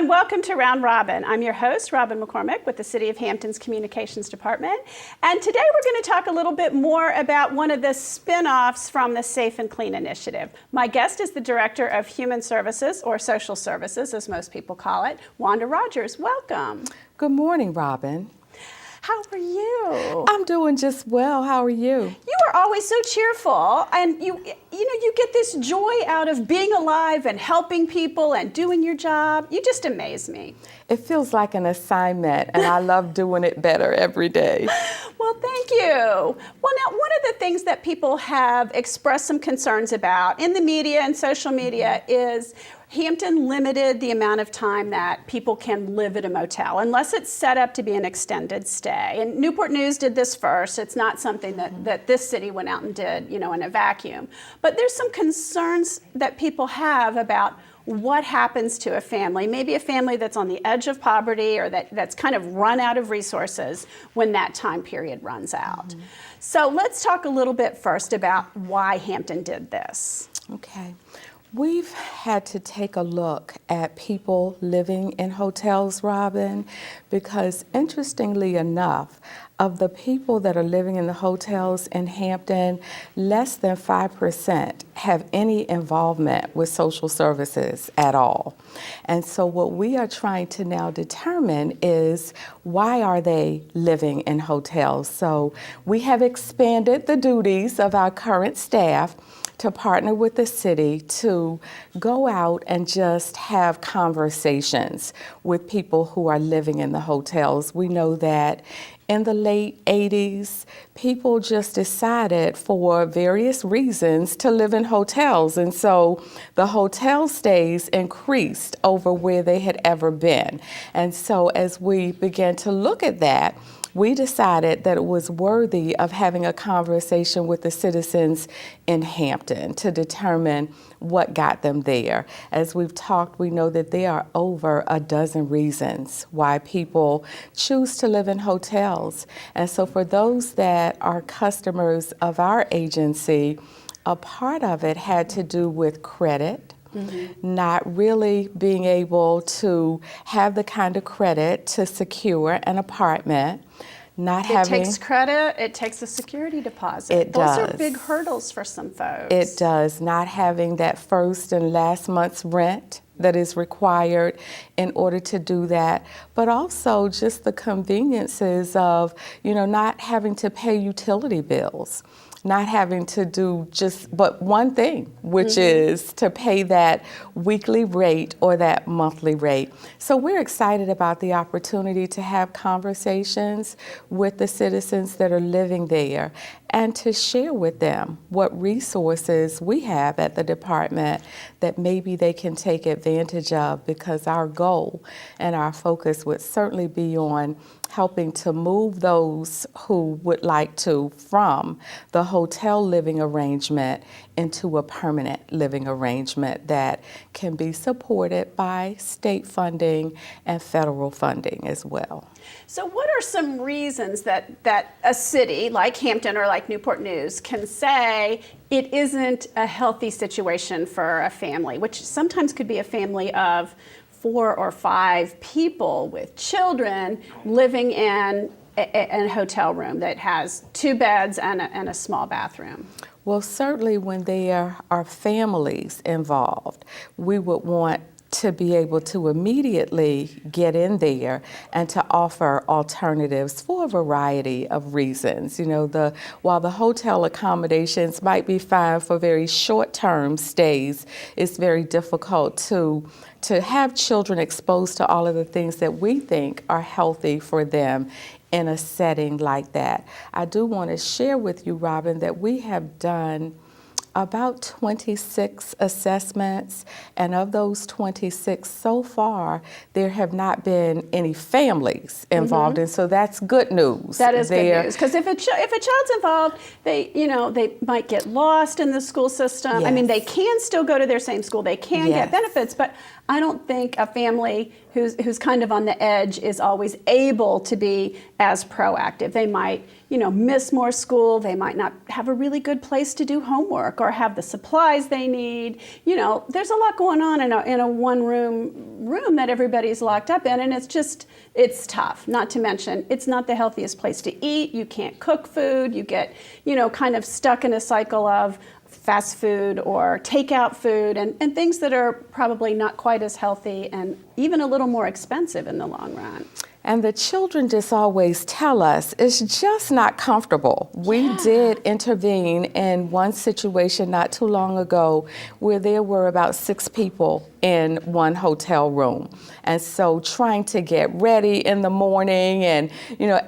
and welcome to Round Robin. I'm your host, Robin McCormick, with the City of Hampton's Communications Department. And today we're going to talk a little bit more about one of the spin-offs from the Safe and Clean initiative. My guest is the Director of Human Services, or Social Services, as most people call it, Wanda Rogers. Welcome. Good morning, Robin. How are you? I'm doing just well. How are you? You are always so cheerful, and you get this joy out of being alive and helping people and doing your job. You just amaze me. It feels like an assignment, and I love doing it better every day. Well, thank you. Well, now, one of the things that people have expressed some concerns about in the media and social media is Hampton limited the amount of time that people can live at a motel unless it's set up to be an extended stay. And Newport News did this first. It's not something that this city went out and did, in a vacuum. But there's some concerns that people have about what happens to a family, maybe a family that's on the edge of poverty or that's kind of run out of resources when that time period runs out. Mm-hmm. So let's talk a little bit first about why Hampton did this. Okay. We've had to take a look at people living in hotels, Robin, because interestingly enough, of the people that are living in the hotels in Hampton, less than 5% have any involvement with social services at all. And so what we are trying to now determine is, why are they living in hotels? So we have expanded the duties of our current staff to partner with the city to go out and just have conversations with people who are living in the hotels. We know that in the late 80s, people just decided for various reasons to live in hotels. And so the hotel stays increased over where they had ever been. And so as we began to look at that, we decided that it was worthy of having a conversation with the citizens in Hampton to determine what got them there. As we've talked, we know that there are over a dozen reasons why people choose to live in hotels. And so for those that are customers of our agency, a part of it had to do with credit. Mm-hmm. Not really being able to have the kind of credit to secure an apartment. It takes credit, it takes a security deposit. Those are big hurdles for some folks. It does. Not having that first and last month's rent that is required in order to do that, but also just the conveniences of, not having to pay utility bills. Not having to do just but one thing, which mm-hmm. is to pay that weekly rate or that monthly rate. So we're excited about the opportunity to have conversations with the citizens that are living there and to share with them what resources we have at the department that maybe they can take advantage of, because our goal and our focus would certainly be on helping to move those who would like to from the hotel living arrangement into a permanent living arrangement that can be supported by state funding and federal funding as well. So what are some reasons that a city like Hampton or like Newport News can say it isn't a healthy situation for a family, which sometimes could be a family of 4 or 5 people with children living in a hotel room that has 2 beds and a small bathroom? Well, certainly when there are families involved, we would want to be able to immediately get in there and to offer alternatives for a variety of reasons. While the hotel accommodations might be fine for very short-term stays, it's very difficult to have children exposed to all of the things that we think are healthy for them in a setting like that. I do want to share with you, Robin, that we have done about 26 assessments, and of those 26 so far, there have not been any families involved, mm-hmm. and so that's good news. That is good news, because if a child's involved, they might get lost in the school system. Yes. I mean, they can still go to their same school, they can yes. get benefits, but I don't think a family who's kind of on the edge is always able to be as proactive. They might miss more school. They might not have a really good place to do homework or have the supplies they need. There's a lot going on in a one room that everybody's locked up in, and it's tough. Not to mention, it's not the healthiest place to eat. You can't cook food. You get, kind of stuck in a cycle of fast food or takeout food and things that are probably not quite as healthy and even a little more expensive in the long run. And the children just always tell us it's just not comfortable. We did intervene in one situation not too long ago where there were about 6 people in one hotel room. And so trying to get ready in the morning and,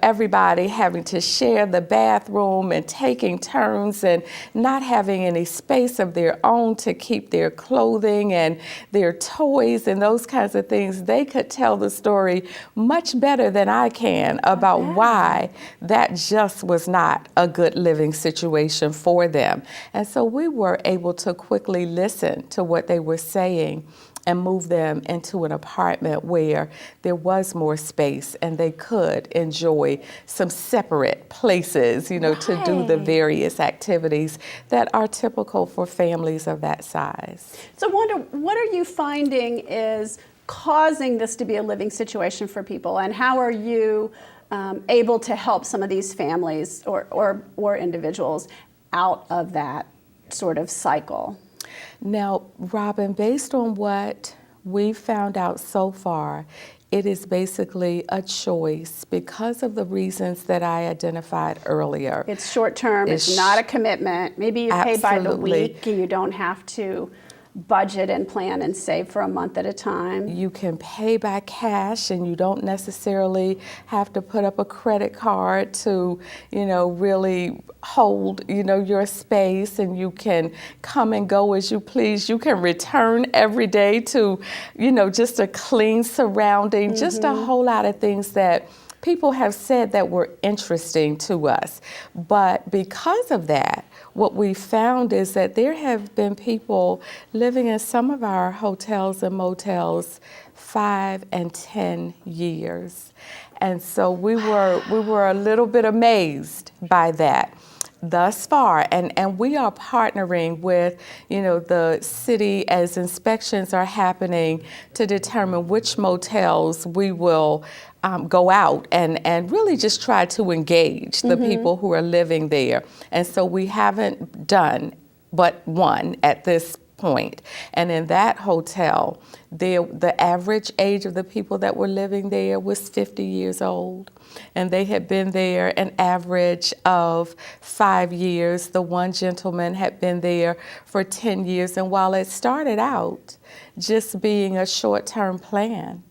everybody having to share the bathroom and taking turns and not having any space of their own to keep their clothing and their toys and those kinds of things. They could tell the story much better than I can about why that just was not a good living situation for them. And so we were able to quickly listen to what they were saying and move them into an apartment where there was more space and they could enjoy some separate places, to do the various activities that are typical for families of that size. So Wanda, what are you finding is causing this to be a living situation for people, and how are you able to help some of these families or individuals out of that sort of cycle? Now, Robin, based on what we've found out so far, it is basically a choice because of the reasons that I identified earlier. It's short term, it's not a commitment. Maybe you pay by the week, you don't have to budget and plan and save for a month at a time. You can pay by cash and you don't necessarily have to put up a credit card to, really hold, your space, and you can come and go as you please. You can return every day to, just a clean surrounding, just a whole lot of things that people have said that were interesting to us. But because of that, what we found is that there have been people living in some of our hotels and motels 5 and 10 years. And so we were a little bit amazed by that thus far, and we are partnering with the city as inspections are happening to determine which motels we will go out and really just try to engage the people who are living there. And so we haven't done but one at this point. And in that hotel, the average age of the people that were living there was 50 years old. And they had been there an average of 5 years. The one gentleman had been there for 10 years. And while it started out just being a short-term plan,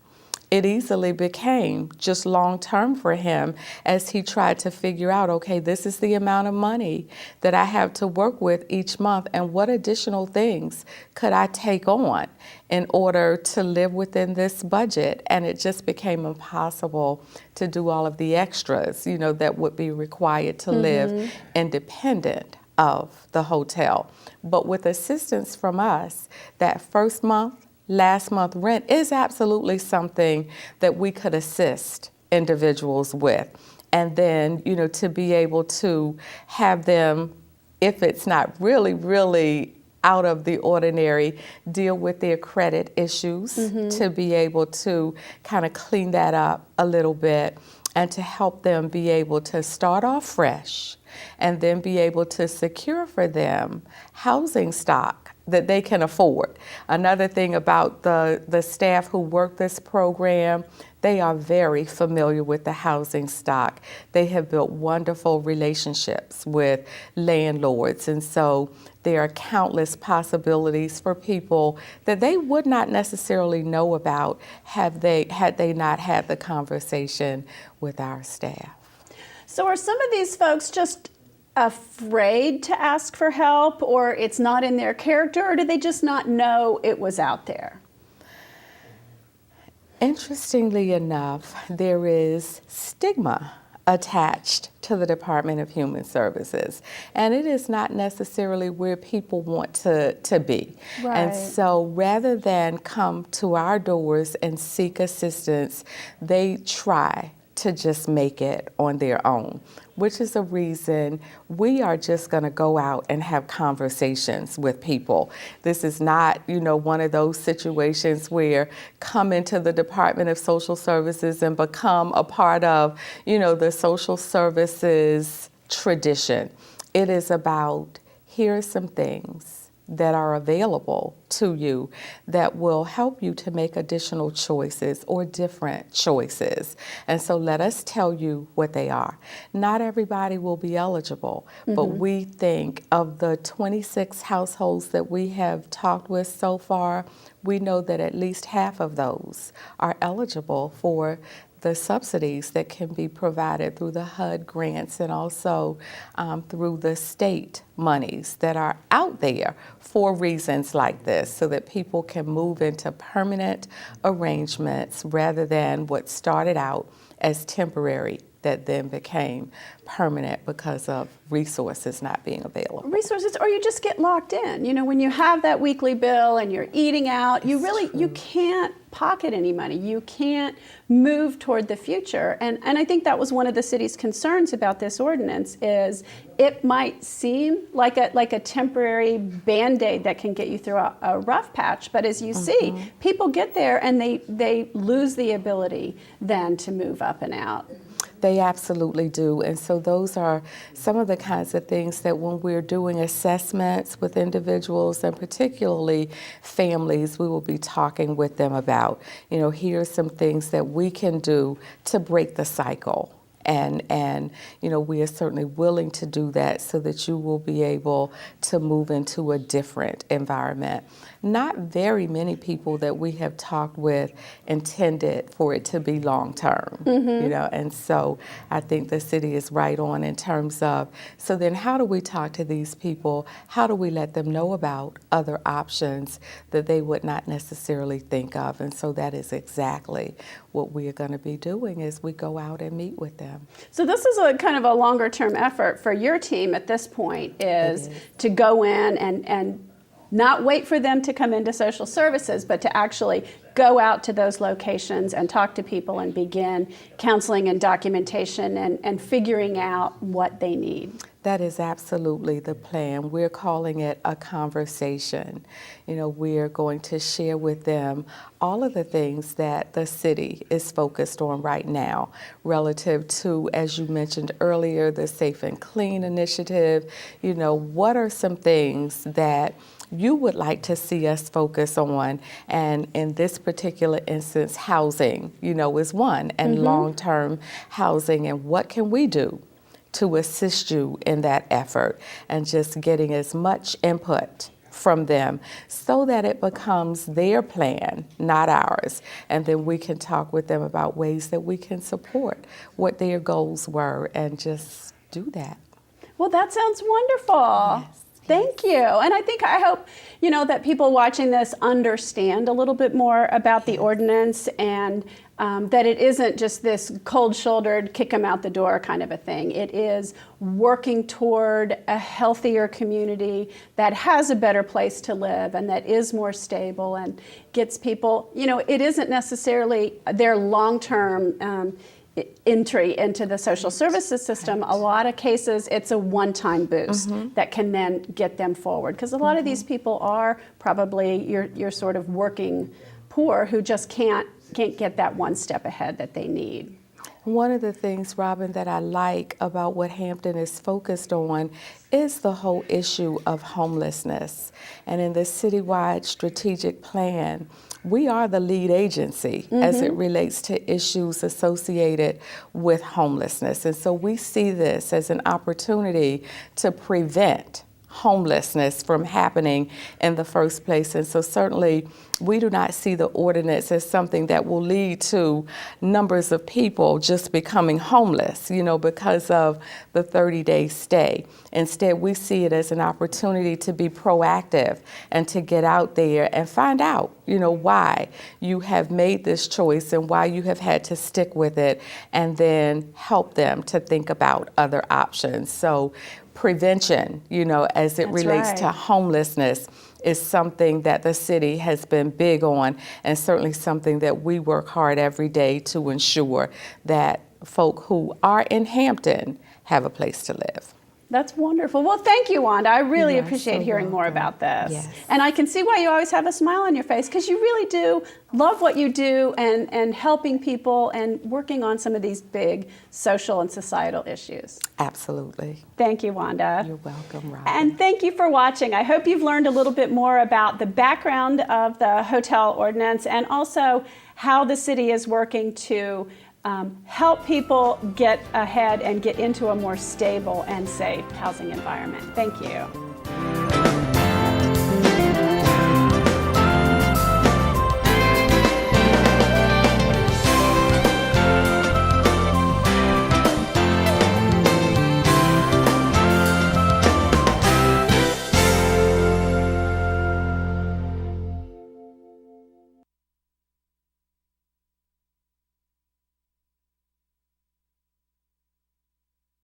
it easily became just long-term for him as he tried to figure out, okay, this is the amount of money that I have to work with each month, and what additional things could I take on in order to live within this budget? And it just became impossible to do all of the extras, that would be required to live independent of the hotel. But with assistance from us, that first month, last month rent is absolutely something that we could assist individuals with. And then, to be able to have them, if it's not really, really out of the ordinary, deal with their credit issues, to be able to kind of clean that up a little bit and to help them be able to start off fresh and then be able to secure for them housing stock that they can afford. Another thing about the staff who work this program, they are very familiar with the housing stock. They have built wonderful relationships with landlords, and so there are countless possibilities for people that they would not necessarily know about had they not had the conversation with our staff. So are some of these folks just afraid to ask for help, or it's not in their character, or do they just not know it was out there? Interestingly enough, there is stigma attached to the Department of Human Services, and it is not necessarily where people want to be. Right. And so rather than come to our doors and seek assistance, they try to just make it on their own, which is a reason we are just going to go out and have conversations with people. This is not, one of those situations where come into the Department of Social Services and become a part of, the social services tradition. It is about, here are some things that are available to you that will help you to make additional choices or different choices. And so let us tell you what they are. Not everybody will be eligible, but we think of the 26 households that we have talked with so far, we know that at least half of those are eligible for the subsidies that can be provided through the HUD grants and also through the state monies that are out there for reasons like this, so that people can move into permanent arrangements rather than what started out as temporary that then became permanent because of resources not being available. Resources, or you just get locked in. When you have that weekly bill and you're eating out, you can't pocket any money. You can't move toward the future. And I think that was one of the city's concerns about this ordinance is it might seem like a temporary Band-Aid that can get you through a rough patch. But as you see, people get there and they lose the ability then to move up and out. They absolutely do. And so those are some of the kinds of things that when we're doing assessments with individuals and particularly families, we will be talking with them about, here are some things that we can do to break the cycle. And we are certainly willing to do that so that you will be able to move into a different environment. Not very many people that we have talked with intended for it to be long term, and so I think the city is right on in terms of, so then how do we talk to these people? How do we let them know about other options that they would not necessarily think of? And so that is exactly what we are going to be doing as we go out and meet with them. So this is a kind of a longer term effort for your team at this point is to go in and not wait for them to come into social services, but to actually go out to those locations and talk to people and begin counseling and documentation and figuring out what they need. That is absolutely the plan. We're calling it a conversation. We're going to share with them all of the things that the city is focused on right now relative to, as you mentioned earlier, the Safe and Clean initiative. What are some things that you would like to see us focus on? And in this particular instance, housing, is one, and long-term housing, and what can we do to assist you in that effort, and just getting as much input from them so that it becomes their plan, not ours. And then we can talk with them about ways that we can support what their goals were and just do that. Well, that sounds wonderful. Yes. Thank you. And I hope, that people watching this understand a little bit more about the ordinance and that it isn't just this cold-shouldered, kick them out the door kind of a thing. It is working toward a healthier community that has a better place to live and that is more stable and gets people, it isn't necessarily their long-term entry into the social services system. A lot of cases, it's a one-time boost that can then get them forward. Because a lot of these people are probably your sort of working poor who just can't get that one step ahead that they need. One of the things, Robin, that I like about what Hampton is focused on is the whole issue of homelessness. And in the citywide strategic plan, we are the lead agency as it relates to issues associated with homelessness. And so we see this as an opportunity to prevent homelessness from happening in the first place. And so certainly we do not see the ordinance as something that will lead to numbers of people just becoming homeless, because of the 30-day stay. Instead, we see it as an opportunity to be proactive and to get out there and find out, why you have made this choice and why you have had to stick with it, and then help them to think about other options. So prevention, as it relates to homelessness, is something that the city has been big on, and certainly something that we work hard every day to ensure that folk who are in Hampton have a place to live. That's wonderful. Well, thank you, Wanda. I really You are appreciate so hearing more welcome. about this. Yes. And I can see why you always have a smile on your face, because you really do love what you do and helping people and working on some of these big social and societal issues. Absolutely. Thank you, Wanda. You're welcome, Robin. And thank you for watching. I hope you've learned a little bit more about the background of the hotel ordinance and also how the city is working to help people get ahead and get into a more stable and safe housing environment. Thank you.